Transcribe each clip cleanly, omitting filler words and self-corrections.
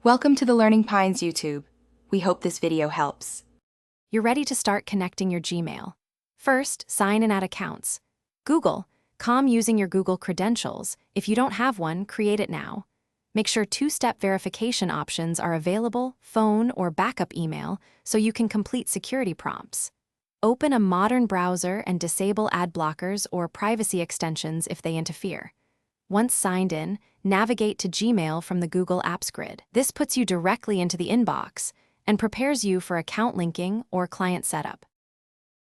Welcome to the Learning Pines YouTube. We hope this video helps. You're ready to start connecting your Gmail. First, sign and add accounts. Google.com using your Google credentials. If you don't have one, create it now. Make sure two-step verification options are available, phone or backup email, so you can complete security prompts. Open a modern browser and disable ad blockers or privacy extensions if they interfere. Once signed in, navigate to Gmail from the Google Apps grid. This puts you directly into the inbox and prepares you for account linking or client setup.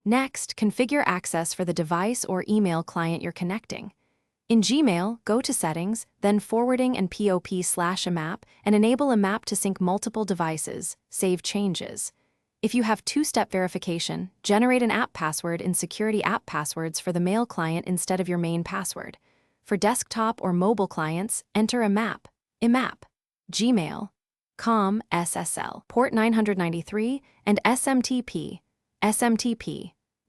Next, configure access for the device or email client you're connecting. In Gmail, go to Settings, then Forwarding and POP/a map, and enable a map to sync multiple devices. Save changes. If you have two-step verification, generate an app password in Security App Passwords for the mail client instead of your main password. For desktop or mobile clients, enter IMAP, Gmail.com SSL, port 993, and SMTP,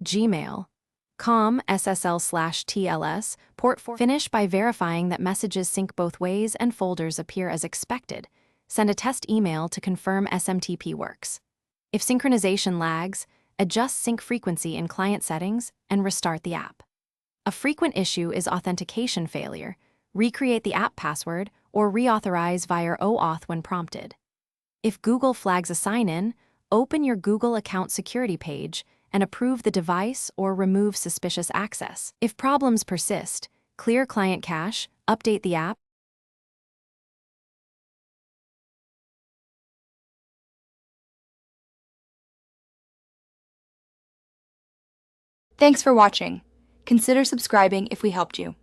Gmail.com SSL/TLS, port 4. Finish by verifying that messages sync both ways and folders appear as expected. Send a test email to confirm SMTP works. If synchronization lags, adjust sync frequency in client settings and restart the app. A frequent issue is authentication failure. Recreate the app password or reauthorize via OAuth when prompted. If Google flags a sign-in, open your Google account security page and approve the device or remove suspicious access. If problems persist, clear client cache, update the app. Thanks for watching. Consider subscribing if we helped you.